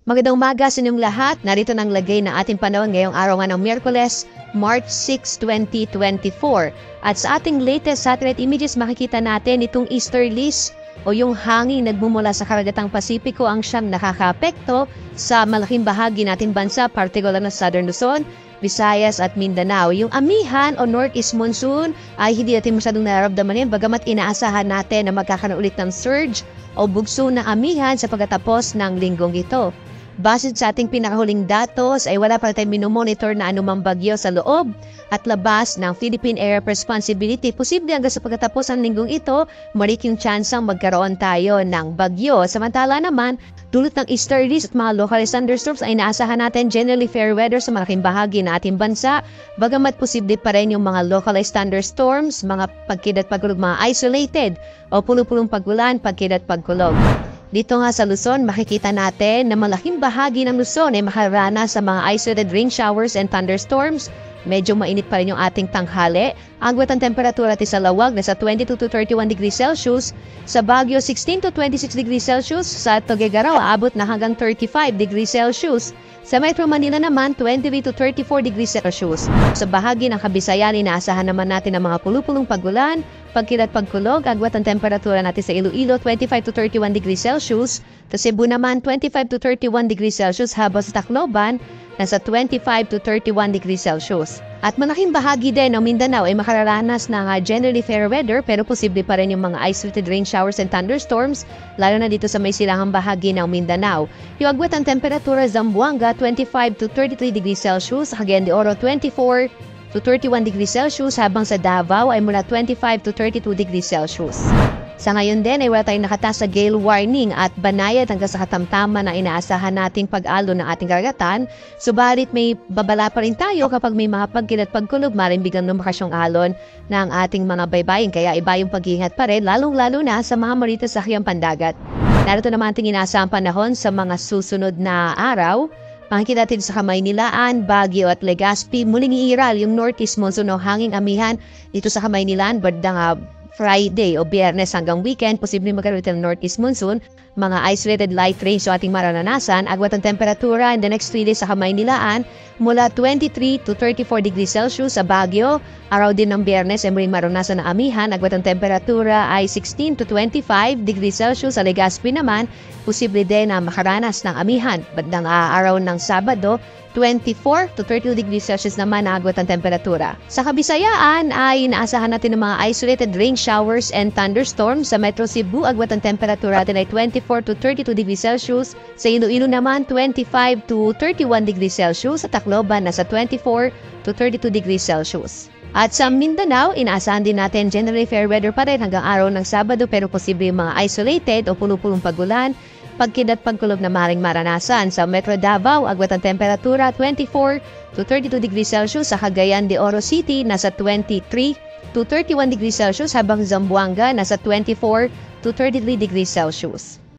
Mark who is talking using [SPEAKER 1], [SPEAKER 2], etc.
[SPEAKER 1] Magandang umaga sa inyong lahat. Narito ng lagay na ating panahon ngayong araw nga ng Miyerkules, March 6, 2024. At sa ating latest satellite images, makikita natin itong easterlies o yung hangin nagmumula sa karagatang Pasipiko ang siyang nakakaapekto sa malaking bahagi nating bansa, particular na Southern Luzon, Visayas at Mindanao. Yung amihan o northeast monsoon ay hindi natin masyadong nararamdaman yan, bagamat inaasahan natin na magkakaroon ulit ng surge o bugso na amihan sa pagkatapos ng linggong ito. Base sa ating pinakahuling datos ay wala pa tayong minomonitor na anumang bagyo sa loob at labas ng Philippine Area of Responsibility. Posible hanggang sa pagkatapos ng linggong ito, mariking tsansang magkaroon tayo ng bagyo. Samantala naman, dulot ng easterlies at mga localized thunderstorms ay inaasahan natin generally fair weather sa malaking bahagi ng ating bansa. Bagamat posible pa rin yung mga localized thunderstorms, mga pagkid at pagkulog, mga isolated o pulo-pulong pagulan, pagkid at pagkulog. Dito nga sa Luzon, makikita natin na malaking bahagi ng Luzon ay makaranas sa mga isolated rain showers and thunderstorms. Medyo mainit pa rin yung ating tanghali. Agwat ang temperatura sa Lawag na sa 22 to 31 degrees Celsius. Sa Baguio, 16 to 26 degrees Celsius. Sa Tuguegarao, aabot na hanggang 35 degrees Celsius. Sa Metro Manila naman, 23 to 34 degrees Celsius. Sa bahagi ng Kabisayan, inaasahan naman natin ang mga pulupulong pagulan, pagkilat pagkulog. Agwat ang temperatura natin sa Iloilo, 25 to 31 degrees Celsius. Sa Cebu naman, 25 to 31 degrees Celsius. Habang sa Tacloban, nasa 25 to 31 degrees Celsius. At malaking bahagi din ng Mindanao ay makararanas ng generally fair weather pero posible pa rin yung mga isolated rain showers and thunderstorms lalo na dito sa may silangang bahagi ng Mindanao. Yung agwat ang temperatura sa Zamboanga 25 to 33 degrees Celsius, Cagayan de Oro 24 to 31 degrees Celsius habang sa Davao ay mula 25 to 32 degrees Celsius. Sa ngayon din ay wala tayong nakataas sa gale warning at banayad hanggang sa katamtaman na inaasahan nating pag-alo ng ating karagatan. Subalit may babala pa rin tayo kapag may mga pagkil at pagkulog, maring biglang lumakas yung alon ng ating mga baybayin. Kaya iba yung pag-iingat pa rin, lalong-lalo na sa mga marites sa sakyang pandagat. Narito naman ating inaasahang panahon sa mga susunod na araw. Makikita natin sa Kamaynilaan, Baguio at Legazpi, muling iiral yung northeast monsoon o hanging amihan dito sa Kamaynilaan, bandang Friday o Biyernes hanggang weekend, posible magkaroon ng northeast monsoon, mga isolated light rain so ating mararanasan. Agwat ang temperatura in the next 3 days sa Kamaynilaan mula 23 to 34 degrees Celsius. Sa Baguio, araw din ng Biyernes ay muling maranasan na amihan. Agwat ang temperatura ay 16 to 25 degrees Celsius. Sa Legazpi naman, posible din na makaranas ng amihan. Bandang araw ng Sabado, 24 to 32 degrees Celsius naman na agwat ang temperatura. Sa Kabisayaan ay inaasahan natin ng mga isolated rain showers and thunderstorms. Sa Metro Cebu, agwat ang temperatura natin ay 24 to 32 degrees Celsius. Sa Iloilo naman, 25 to 31 degrees Celsius. Sa Tacloban, nasa 24 to 32 degrees Celsius. At sa Mindanao, inaasahan din natin generally fair weather pa rin hanggang araw ng Sabado pero posible yung mga isolated o pulo-pulong pagulan, pagkid at pagkulob na maring maranasan. Sa Metro Davao, agwat ang temperatura 24 to 32 degrees Celsius. Sa Cagayan de Oro City, nasa 23 to 31 degrees Celsius habang Zamboanga nasa 24 to 33 degrees Celsius.